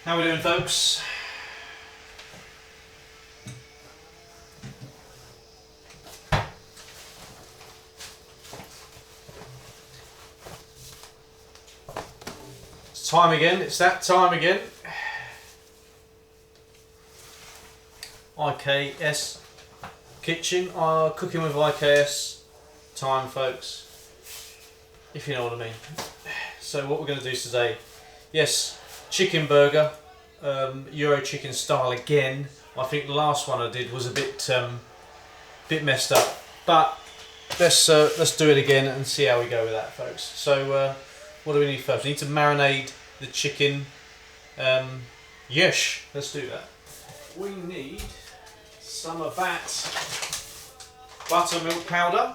How we doing, folks? It's time again. It's that time again. IKS kitchen. Cooking with IKS time, folks. If you know what I mean. So what we're going to do today? Yes, chicken burger, Euro chicken style again. I think the last one I did was a bit messed up, but let's do it again and see how we go with that, folks. So what do we need first? We need to marinate the chicken. Yes, let's do that. We need some of that buttermilk powder.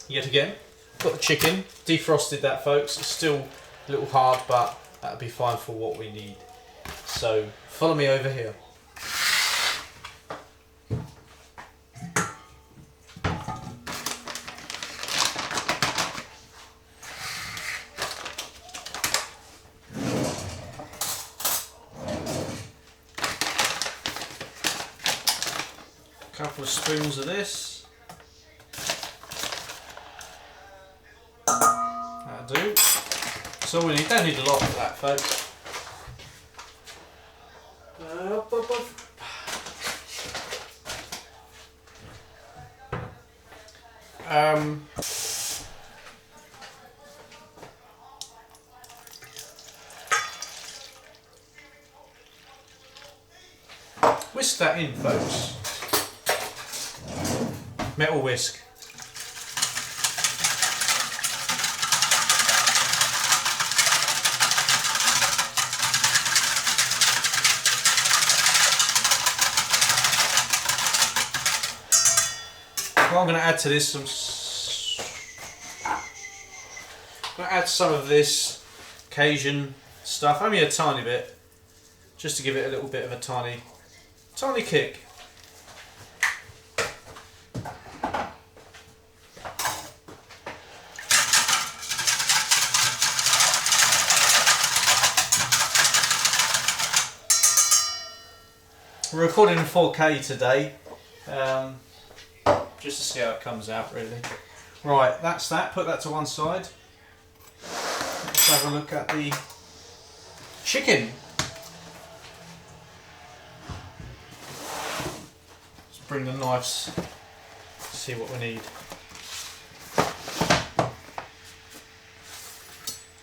Yet again, got the chicken, defrosted that, folks. It's still a little hard, but that'll be fine for what we need. So follow me over here. A couple of spoons of this. That'll do. So we don't need a lot of that, folks. Whisk that in, folks. Metal whisk. What I'm going to add to this, I'm going to add some of this Cajun stuff, only a tiny bit, just to give it a little bit of a tiny kick. We're recording in 4K today. Just to see how it comes out, really. Right, that's that. Put that to one side. Let's have a look at the chicken. Let's bring the knives to see what we need.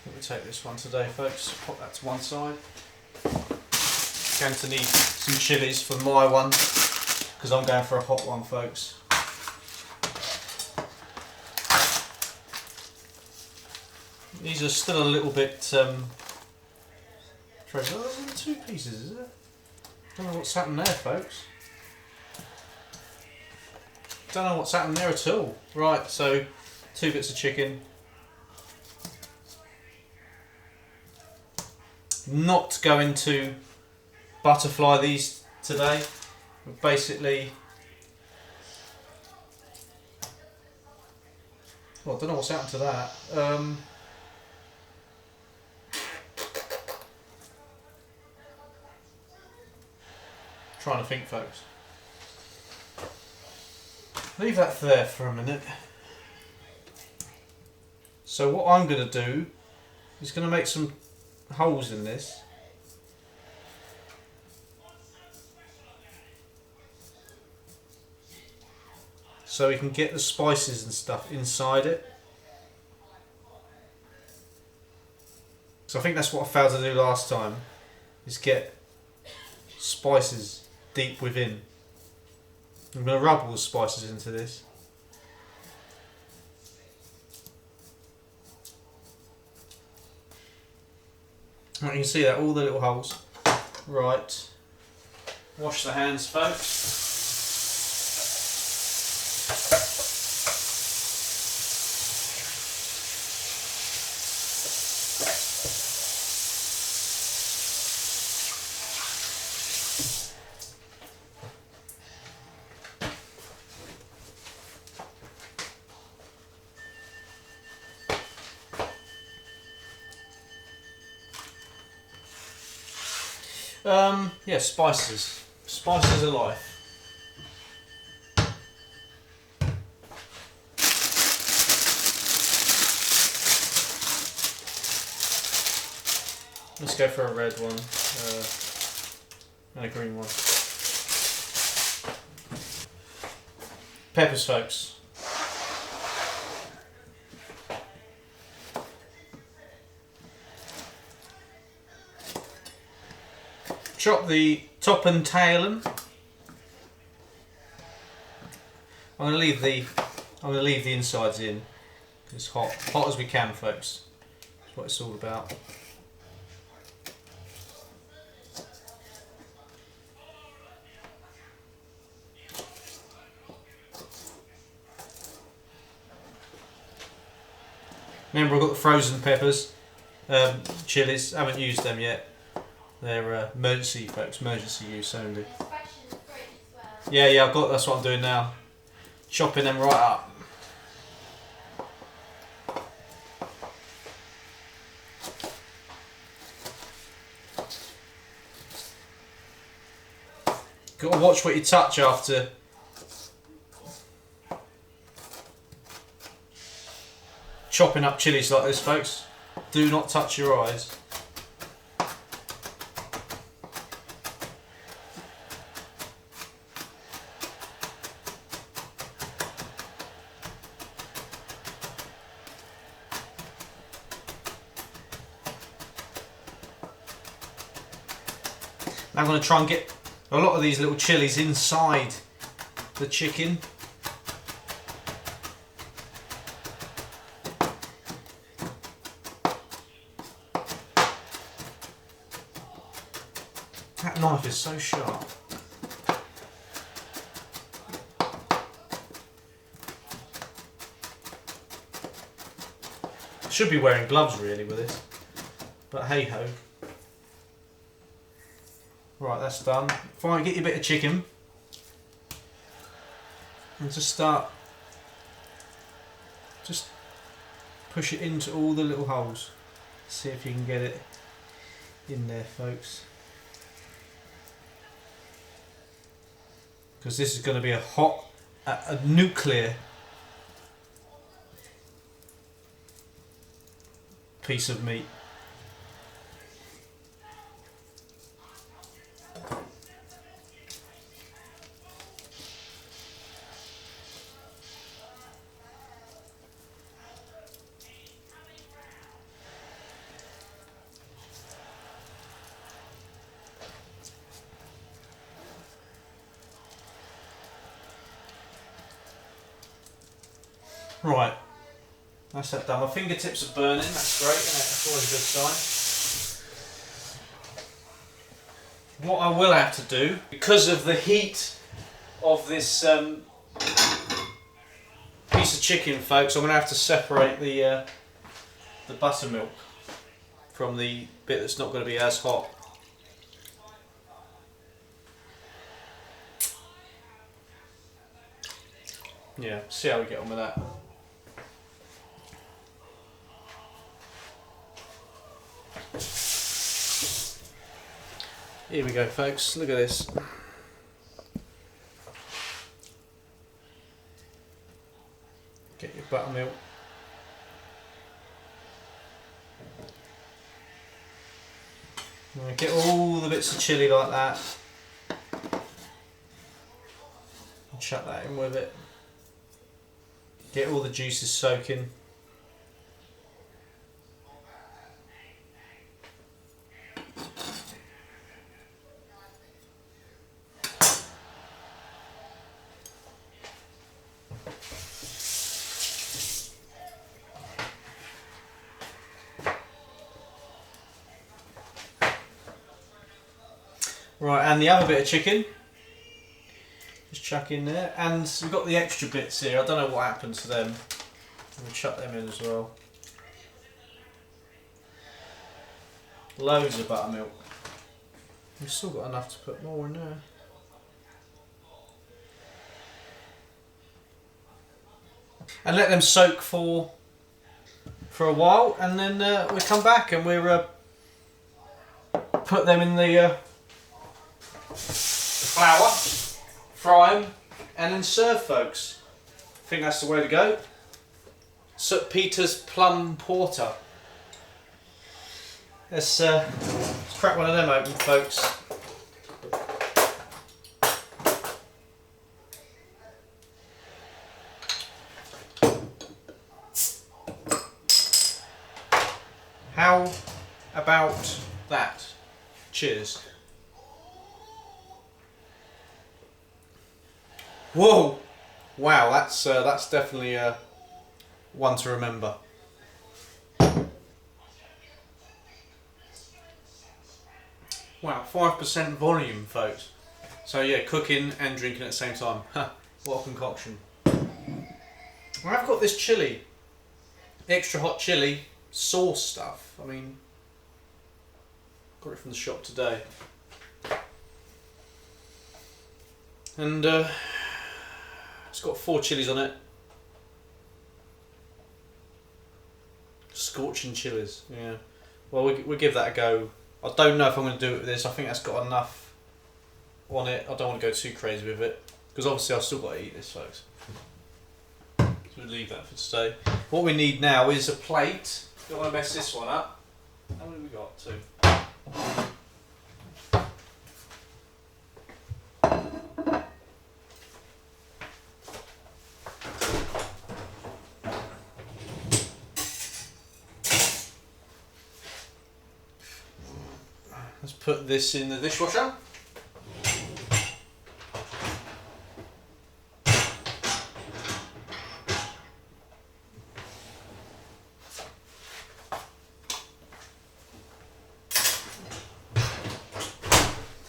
Let me take this one today, folks. Put that to one side. Going to need some chilies for my one, because I'm going for a hot one, folks. These are still a little bit treasure. Oh, there's only two pieces, is it? Don't know what's happened there, folks. Don't know what's happened there at all. Right, so 2 bits of chicken. Not going to butterfly these today. But basically, well, I don't know what's happened to that. Trying to think, folks. Leave that there for a minute. So what I'm going to do is going to make some holes in this. So we can get the spices and stuff inside it. So I think that's what I failed to do last time, is get spices deep within. I'm going to rub all the spices into this. Right, you can see that, all the little holes. Right. Wash the hands, folks. Yeah, spices. Spices are life. Let's go for a red one and a green one. Peppers, folks. Chop the top and tail them. I'm going to leave the insides in. It's hot as we can, folks. That's what it's all about. Remember, I've got the frozen peppers, chilies. I haven't used them yet. They're emergency, folks. Emergency use only. Yeah, I've got. That's what I'm doing now. Chopping them right up. Got to watch what you touch after. Chopping up chilies like this, folks. Do not touch your eyes. I'm going to try and get a lot of these little chilies inside the chicken. That knife is so sharp. Should be wearing gloves really with this, but hey ho. Right, that's done. Fine, get your bit of chicken and just push it into all the little holes. See if you can get it in there, folks. Because this is going to be a nuclear piece of meat. Right, that's that done. My fingertips are burning, that's great, isn't it? That's always a good sign. What I will have to do, because of the heat of this piece of chicken, folks, I'm going to have to separate the buttermilk from the bit that's not going to be as hot. Yeah, see how we get on with that. Here we go, folks, look at this. Get your buttermilk. Get all the bits of chilli like that. And chuck that in with it. Get all the juices soaking. Right, and the other bit of chicken, just chuck in there, and we've got the extra bits here. I don't know what happened to them. We'll chuck them in as well. Loads of buttermilk. We've still got enough to put more in there. And let them soak for a while, and then we come back and we put them in the the flour, fry them, and then serve, folks. I think that's the way to go. St. Peter's Plum Porter. Let's crack one of them open, folks. How about that? Cheers. Whoa! Wow, that's definitely one to remember. Wow, 5% volume, folks. So yeah, cooking and drinking at the same time. What a concoction. I've got this chili, extra hot chili sauce stuff. I mean, got it from the shop today. And it's got 4 chilies on it. Scorching chilies, yeah. Well, we'll give that a go. I don't know if I'm going to do it with this. I think that's got enough on it. I don't want to go too crazy with it, because obviously I've still got to eat this, folks. So we'll leave that for today. What we need now is a plate. Don't want to mess this one up. How many have we got? 2. Let's put this in the dishwasher.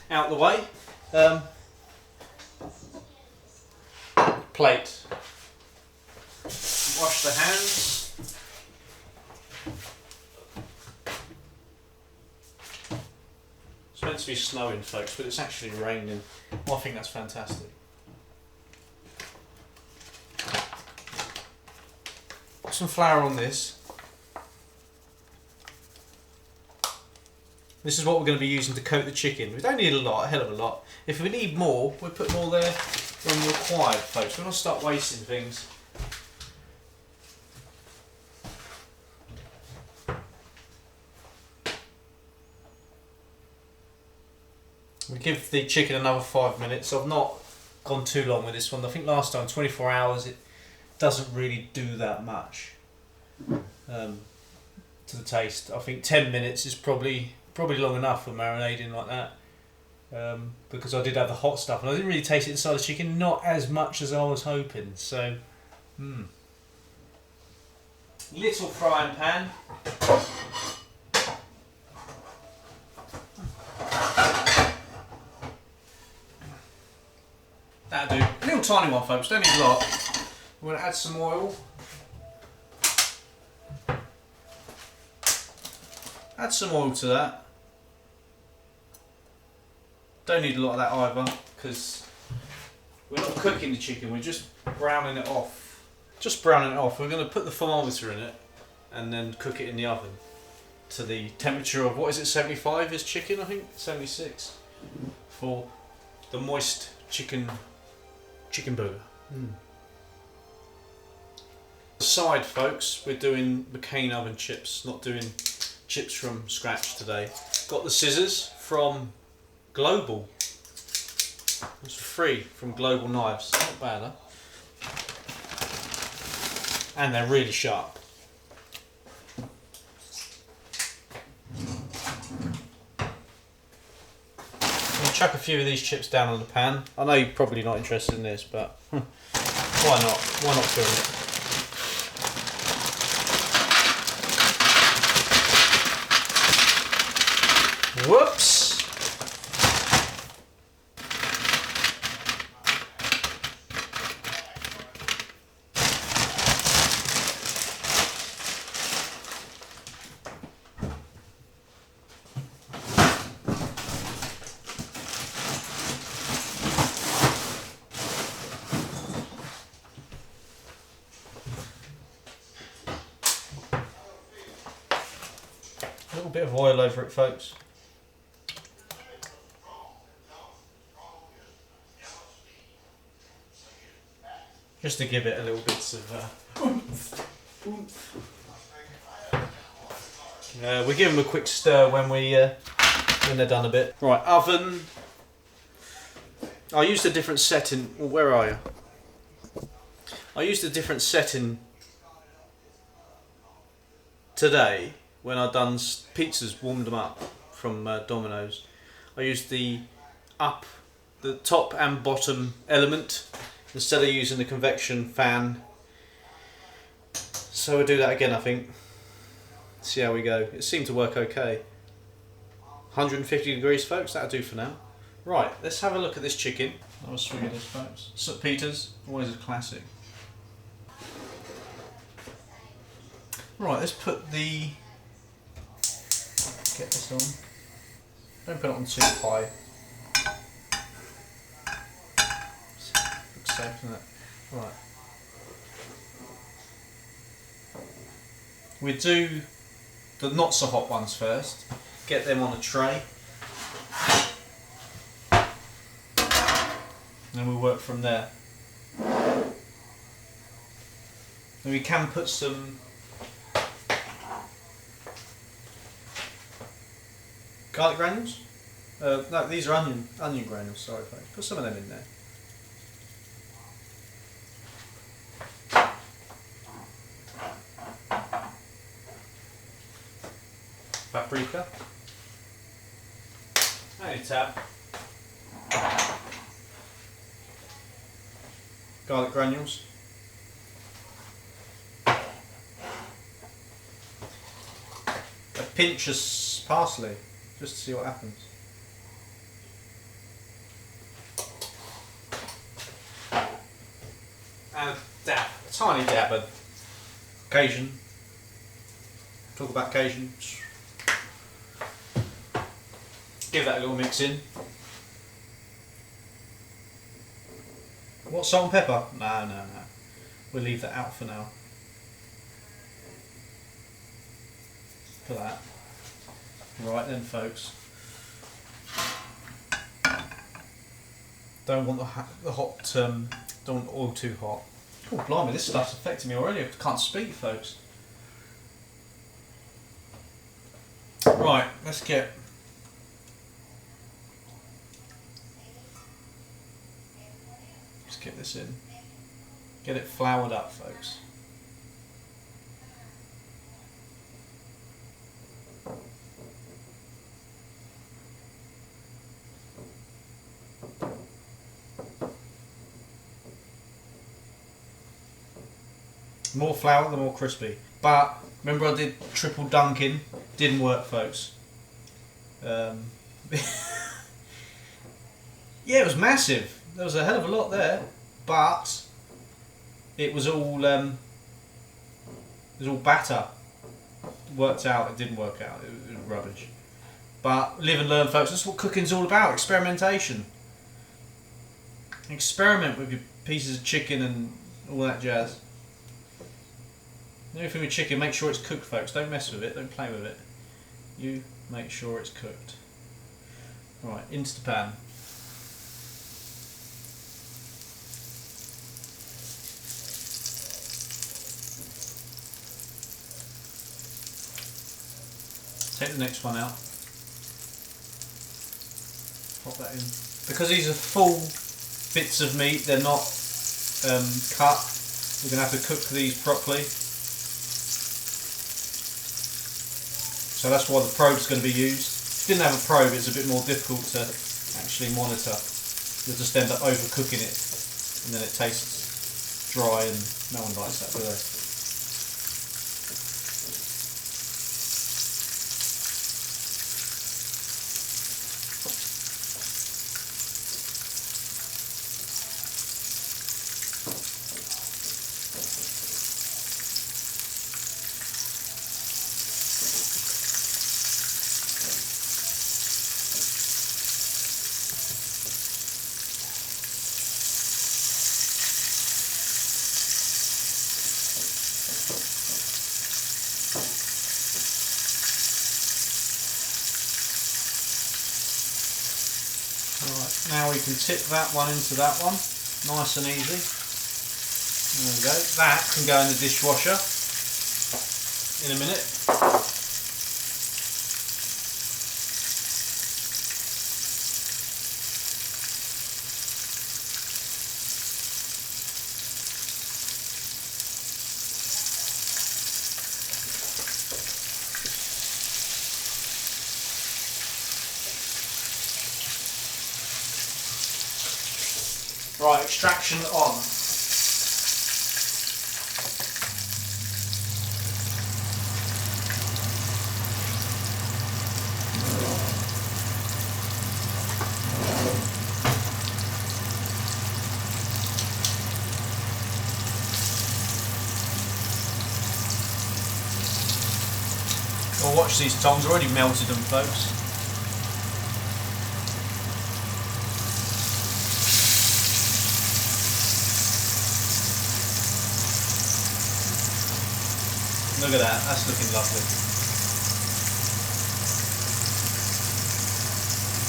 Out the way. Plate. Wash the hands. It's meant to be snowing, folks, but it's actually raining. Well, I think that's fantastic. Put some flour on this. This is what we're going to be using to coat the chicken. We don't need a lot, a hell of a lot. If we need more, we'll put more there when required, folks. We're not start wasting things. We give the chicken another 5 minutes. I've not gone too long with this one. I think last time 24 hours. It doesn't really do that much to the taste. I think 10 minutes is probably long enough for marinating like that, because I did have the hot stuff and I didn't really taste it inside the chicken, not as much as I was hoping. So, little frying pan. That'll do. A little tiny one, folks. Don't need a lot. We're going to add some oil. Add some oil to that. Don't need a lot of that either, because we're not cooking the chicken, we're just browning it off. Just browning it off. We're going to put the thermometer in it and then cook it in the oven to the temperature of, what is it, 75 is chicken, I think? 76 for the moist chicken burger. Side, folks, we're doing McCain oven chips, not doing chips from scratch today. Got the scissors from Global. It's free from Global Knives. Not bad, huh? And they're really sharp. I'll chuck a few of these chips down on the pan. I know you're probably not interested in this, but why not? Why not film it? Whoops! A little bit of oil over it, folks. just to give it a little bits of we give them a quick stir when they're done a bit. Right, oven. I used a different setting. Well, where are you? I used a different setting today when I done pizzas, warmed them up from Domino's. I used the top and bottom element instead of using the convection fan. So we'll do that again, I think. See how we go. It seemed to work okay. 150 degrees, folks, that'll do for now. Right, let's have a look at this chicken. I'll swing of this, folks. St. Peter's, always a classic. Right, let's put the... get this on. Don't put it on too high. Looks safe, doesn't it? Right. We do the not so hot ones first. Get them on a tray. And we'll work from there. And we can put some garlic granules. No, these are onion granules. Sorry, folks. Put some of them in there. Paprika. And a tab. Garlic granules. A pinch of parsley, just to see what happens. And a tiny dab of Cajun. Talk about Cajun. Give that a little mix in. What, salt and pepper? No. We'll leave that out for now. For that. Right then, folks. Don't want the hot. Don't want the oil too hot. Oh blimey, this stuff's affecting me already. I can't speak, folks. Right, let's get. Get this in. Get it floured up, folks. The more flour, the more crispy. But remember, I did triple dunking. Didn't work, folks. Yeah, it was massive. There was a hell of a lot there, but it was all batter. Worked out. It didn't work out. It was rubbish. But live and learn, folks. That's what cooking's all about. Experimentation. Experiment with your pieces of chicken and all that jazz. The only thing with chicken, make sure it's cooked, folks. Don't mess with it. Don't play with it. You make sure it's cooked. Right, into the pan. Take the next one out. Pop that in. Because these are full bits of meat, they're not cut. We're going to have to cook these properly. So that's why the probe's going to be used. If you didn't have a probe, it's a bit more difficult to actually monitor. You'll just end up overcooking it, and then it tastes dry, and no one likes that, do they? Alright, now we can tip that one into that one, nice and easy. There we go. That can go in the dishwasher in a minute. Right, extraction on. Well, watch these tongs, I've already melted them, folks. Look at that, that's looking lovely.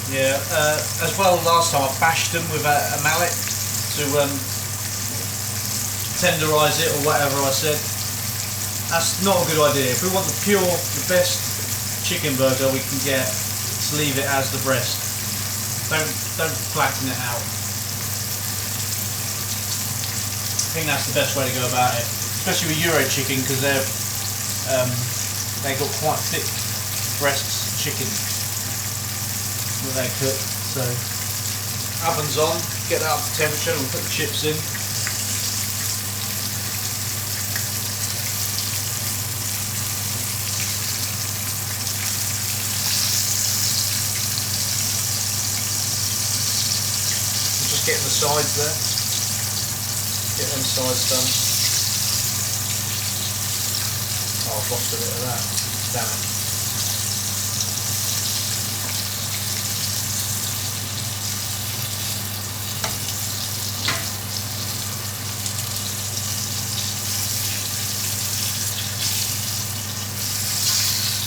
Yeah, as well last time I bashed them with a mallet to tenderise it or whatever I said. That's not a good idea. If we want the best chicken burger we can get, let's leave it as the breast. Don't flatten it out. I think that's the best way to go about it, especially with Euro chicken because they got quite thick breasts of chicken that they cook. So oven's on, get that up to temperature and put the chips in. Just getting the sides there. Get them sides done. Oh, I've lost a bit of that. Damn it.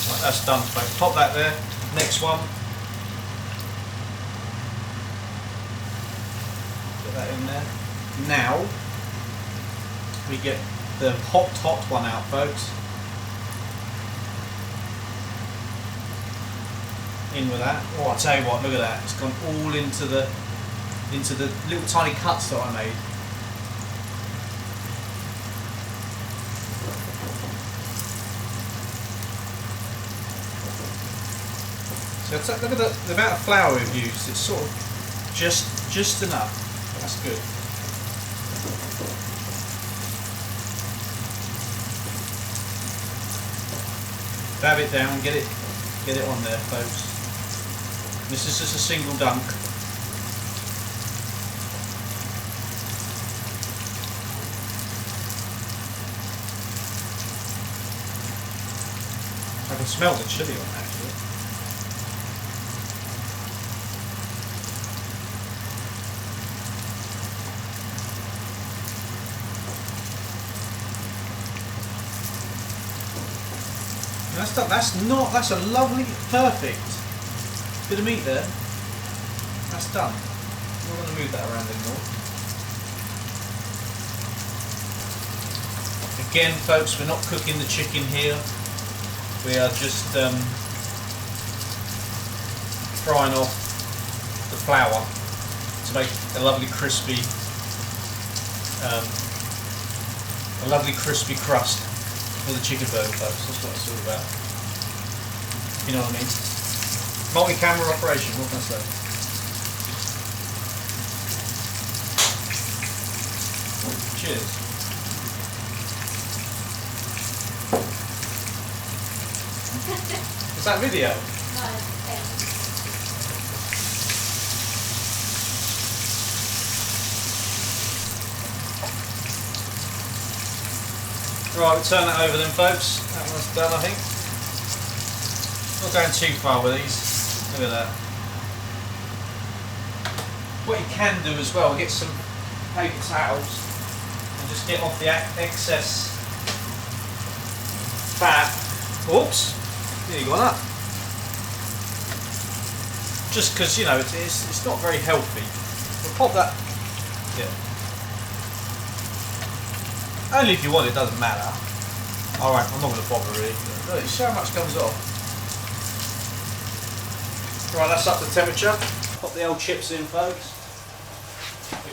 Right, that's done, folks. Pop that there. Next one. Get that in there. Now we get the hot one out, folks. In with that. Oh, I'll tell you what, look at that. It's gone all into the little tiny cuts that I made. So look at the amount of flour we've used. It's sort of just enough. That's good. Dab it down, get it on there, folks. This is just a single dunk. I can smell the chilli on that, actually. That's a lovely, perfect bit of meat there. That's done. I'm not going to move that around anymore. Again, folks, we're not cooking the chicken here. We are just frying off the flour to make a lovely crispy crust for the chicken burger, folks. That's what it's all about. You know what I mean? Multi-camera operation, what can I say? Cheers. Is that video? No, Right, we'll turn that over then, folks. That one's done, I think. Not going too far with these. Look at that. What you can do as well, get some paper towels and just get off the excess fat. Oops, nearly gone up. Just because, you know, it's not very healthy. We'll pop that. Yeah. Only if you want, it doesn't matter. Alright, I'm not going to bother really. Look, see how much comes off. Right, that's up to temperature. Pop the old chips in, folks.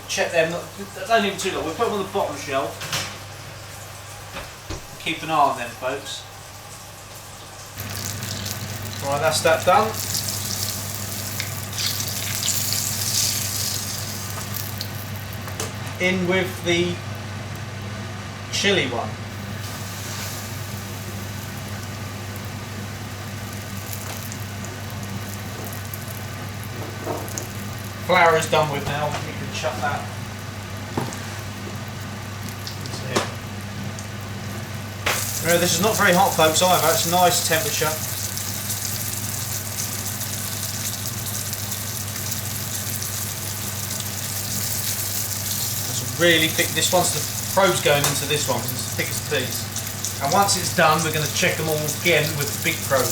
Check them, don't leave them too long. We'll put them on the bottom shelf. Keep an eye on them, folks. Right, that's that done. In with the chili one. Flour is done with now, you can chuck that into here. Remember, this is not very hot, folks, either, it's a nice temperature. It's really thick, this one's the probe's going into this one because it's the thickest piece. And once it's done, we're going to check them all again with the big probe.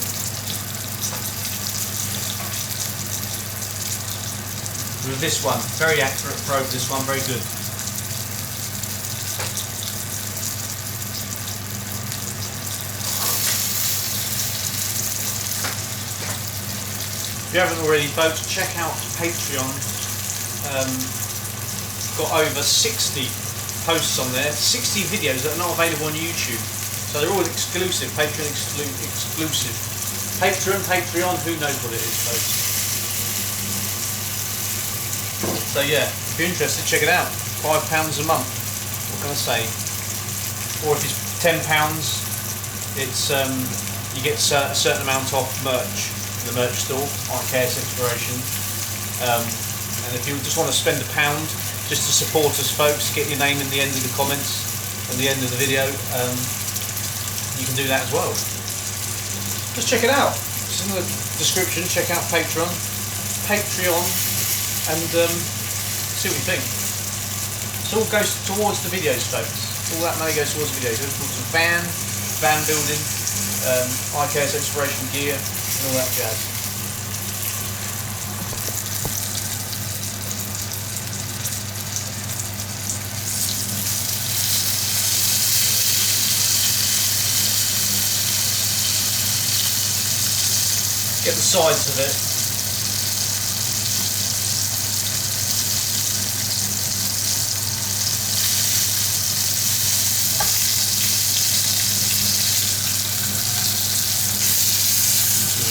With this one, very accurate probe, this one, very good. If you haven't already, folks, check out Patreon. Got over 60 posts on there, 60 videos that are not available on YouTube. So they're all exclusive, Patreon exclusive. Patreon, who knows what it is, folks. So yeah, if you're interested, check it out. £5 a month. What can I say? Or if it's £10, it's you get a certain amount off merch in the merch store, IKS Exploration. And if you just want to spend £1 just to support us, folks, get your name in the end of the comments, at the end of the video, you can do that as well. Just check it out. It's in the description. Check out Patreon, and see what you think. It all goes towards the videos, folks. All that money goes towards the videos. It goes towards van building, IKS Exploration gear, and all that jazz. Get the sides of it.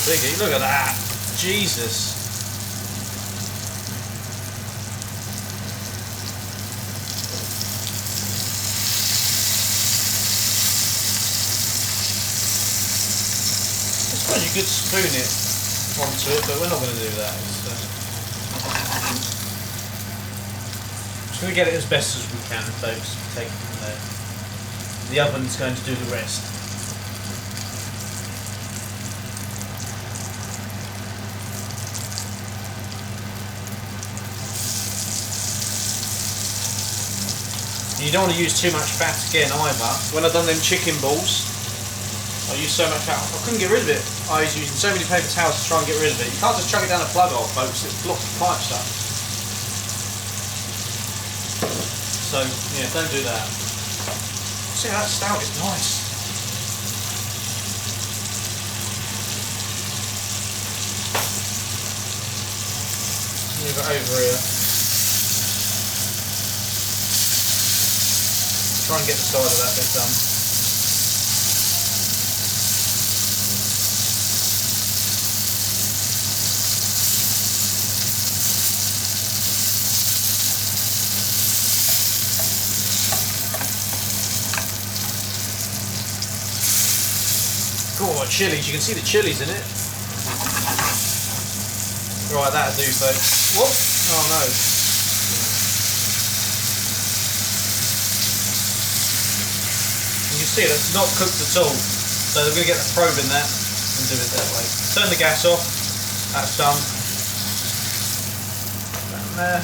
Biggie, look at that! Jesus! I suppose you could spoon it onto it, but we're not going to do that. Just going to get it as best as we can, folks. Take it from there. The oven's going to do the rest. You don't want to use too much fat again either. When I've done them chicken balls, I used so much fat, I couldn't get rid of it. I was using so many paper towels to try and get rid of it. You can't just chuck it down a plug hole, folks, it blocks the pipes up. So, yeah, don't do that. See, that stout is nice. Move it over here. Try and get the side of that bit done. God, chilies, you can see the chilies in it. Right, that'll do, folks. Whoop! Oh no. You see it, it's not cooked at all. So we're going to get the probe in there and do it that way. Turn the gas off. That's done. Down there.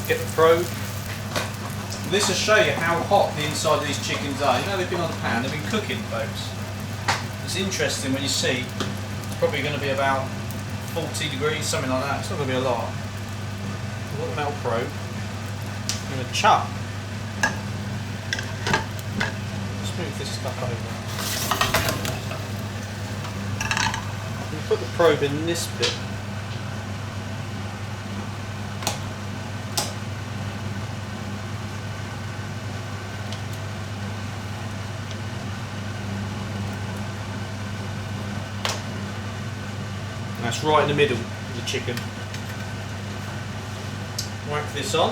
Get the probe. This will show you how hot the inside of these chickens are. You know they've been on the pan, they've been cooking, folks. It's interesting when you see, it's probably going to be about 40 degrees, something like that. It's not going to be a lot. I've got the metal probe. I'm going to chuck. Let's move this stuff over. I'm going to put the probe in this bit. That's right in the middle of the chicken. Whack this on.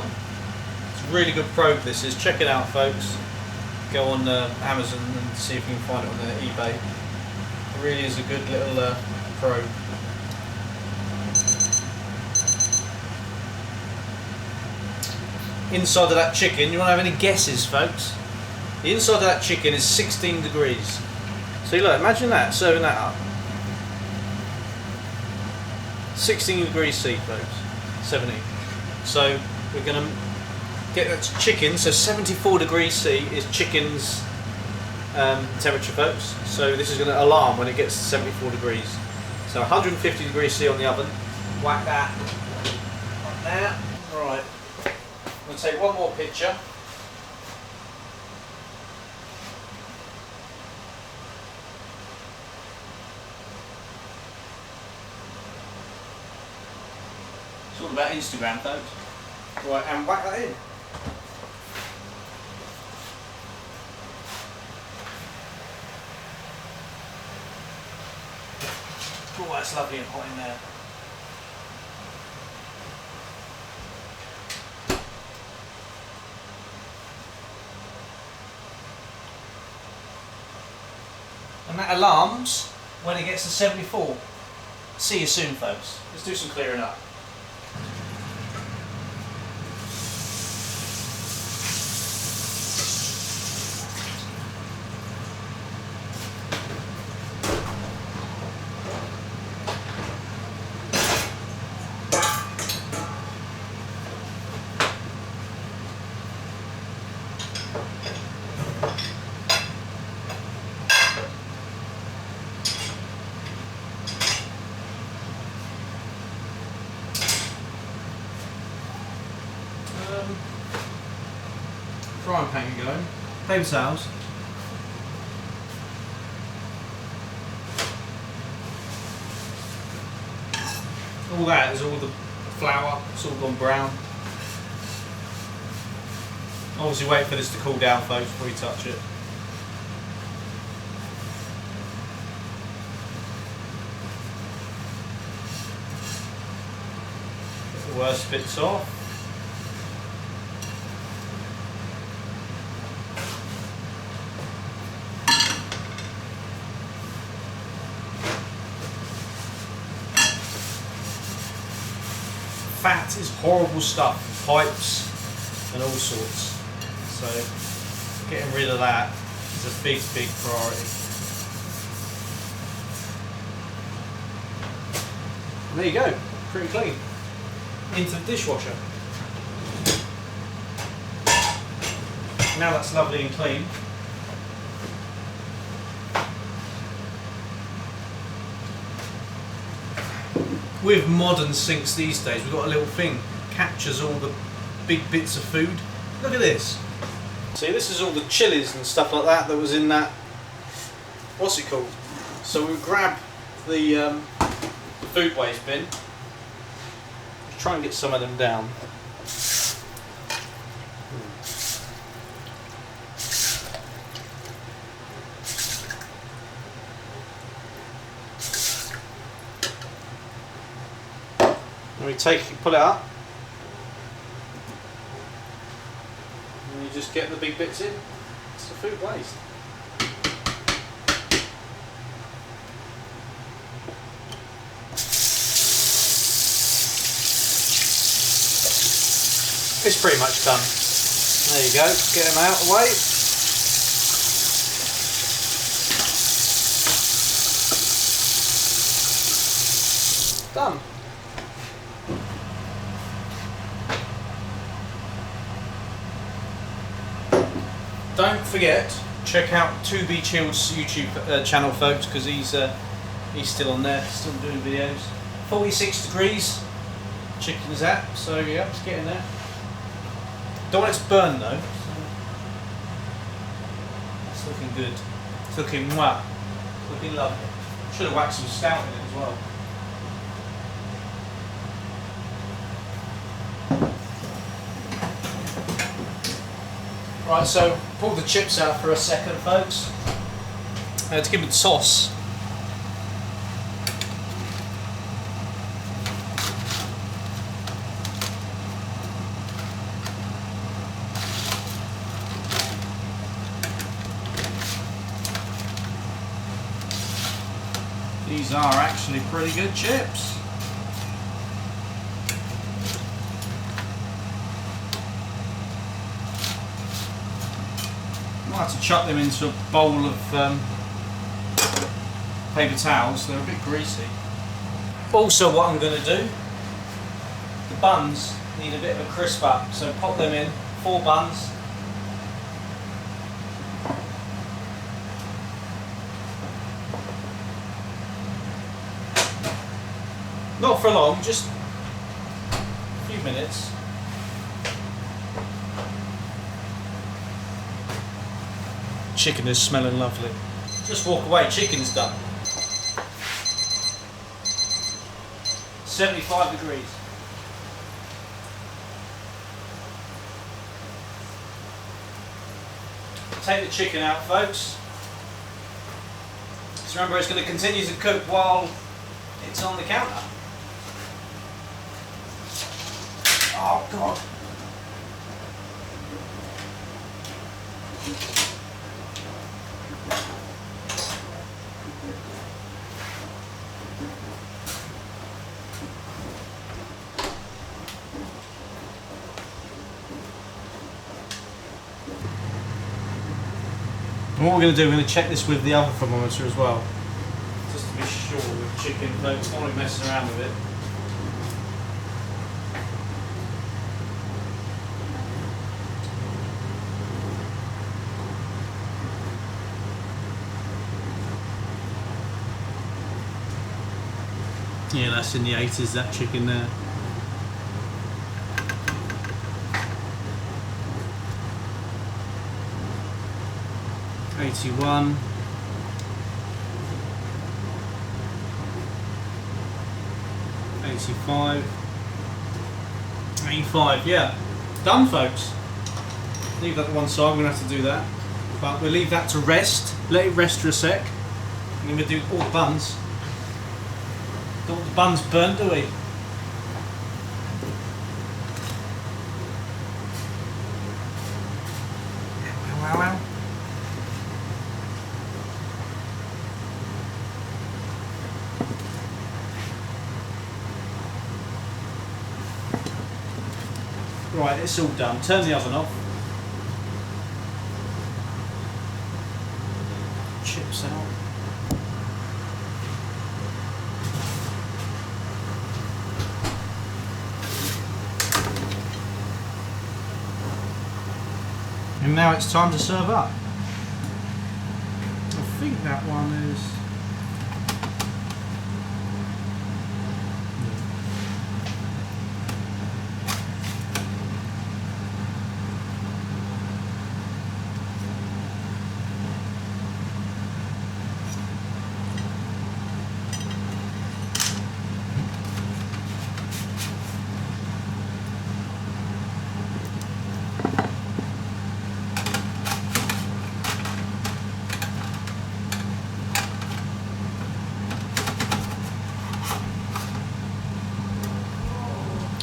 It's a really good probe this is. Check it out folks. Go on Amazon and see if you can find it on eBay. It really is a good little probe. Inside of that chicken, you want to have any guesses folks? The inside of that chicken is 16 degrees. See look, imagine that, serving that up. 16 degrees C folks, 17. So we're going to get that chicken, so 74 degrees C is chicken's temperature folks. So this is going to alarm when it gets to 74 degrees. So 150 degrees C on the oven, whack that like that. Right, I'm going to take one more picture. It's all about Instagram folks. Right, and whack that in. Oh, that's lovely and hot in there. And that alarms when it gets to 74. See you soon folks. Let's do some clearing up. Frying pan can go. Paper towels. All that is all the flour, it's all gone brown. Obviously wait for this to cool down folks before you touch it. Get the worst bits off. Fat is horrible stuff, pipes and all sorts. So getting rid of that is a big, big priority. And there you go, pretty clean. Into the dishwasher. Now that's lovely and clean. With modern sinks these days, we've got a little thing captures all the big bits of food. Look at this. See, this is all the chilies and stuff like that that was in that. What's it called? So we grab the food waste bin. Try and get some of them down. And we pull it up, and you just get the big bits in. It's the food waste. It's pretty much done. There you go, get them out of the way. Done. Don't forget, check out 2B Chilled's YouTube channel folks, because he's still on there, still doing videos. 46 degrees, chicken's at. So yeah, it's getting there. Don't want it to burn though. It's looking good. It's looking mwah. Looking lovely. Should have whacked some stout in it as well. Right, so pull the chips out for a second, folks. To give it a toss. These are actually pretty good chips. Might have to chuck them into a bowl of paper towels, they're a bit greasy. Also what I'm going to do, the buns need a bit of a crisp up, so pop them in, 4 buns. Not for long, just a few minutes. Chicken is smelling lovely. Just walk away, chicken's done. 75 degrees. Take the chicken out, folks. So remember, it's going to continue to cook while it's on the counter. Oh God. And what we're going to do, we're going to check this with the other thermometer as well. Just to be sure with chicken, folks, don't want to be messing around with it. Yeah, that's in the 80s, that chicken there. $81. $85. $85, yeah. Done, folks. Leave that to one side, we're going to have to do that. But we'll leave that to rest, let it rest for a sec. And then we'll do all the buns. Don't want the buns burnt, do we? Wow, wow. Right, it's all done. Turn the oven off. Chips out. And now it's time to serve up. I think that one is...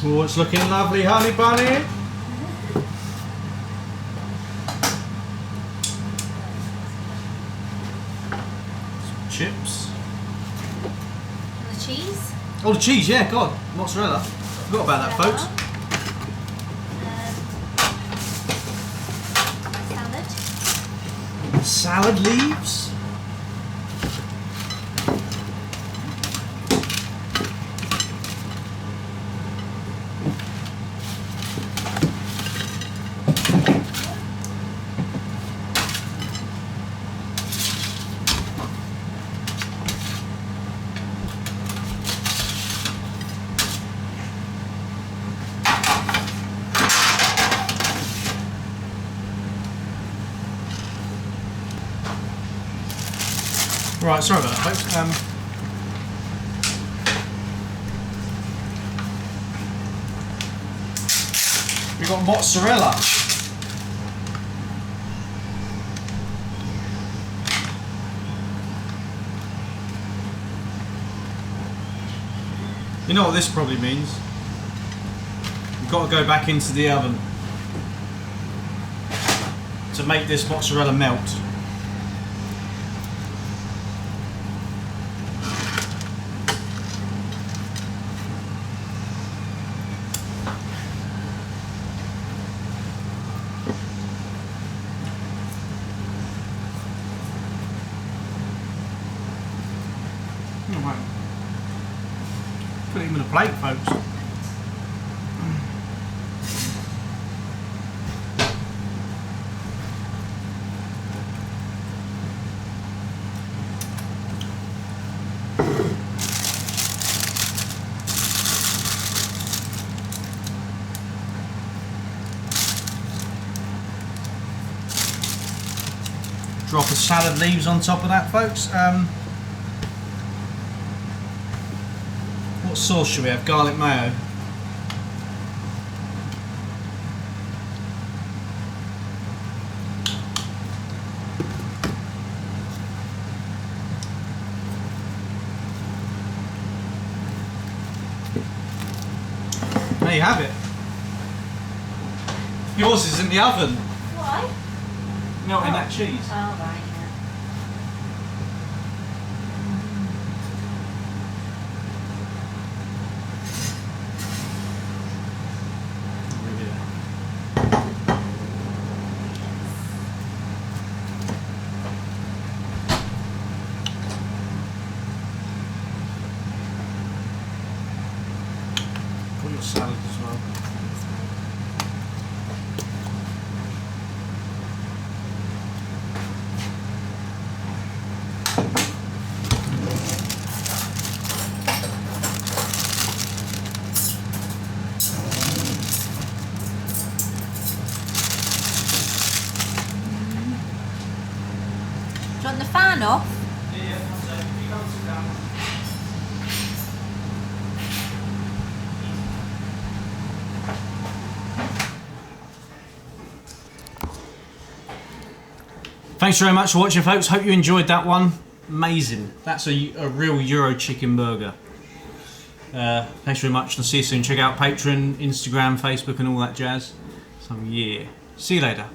Oh, it's looking lovely, honey bunny. Some chips. And the cheese. Oh, the cheese, yeah, God. Mozzarella. Forgot about that, folks. Salad. Salad leaves. Right, sorry about that, folks. We've got mozzarella. You know what this probably means? You've got to go back into the oven to make this mozzarella melt. Put him in a plate, folks. Drop of salad leaves on top of that, folks. What sauce should we have? Garlic mayo. There you have it. Yours is in the oven. Why? Melting that cheese. Oh, right, Got your salad as well. Do you want the fan off? Yeah, one second. You go sit down. Thanks very much for watching, folks. Hope you enjoyed that one. Amazing. That's a real Euro chicken burger. Thanks very much, and see you soon. Check out Patreon, Instagram, Facebook, and all that jazz. So yeah, see you later.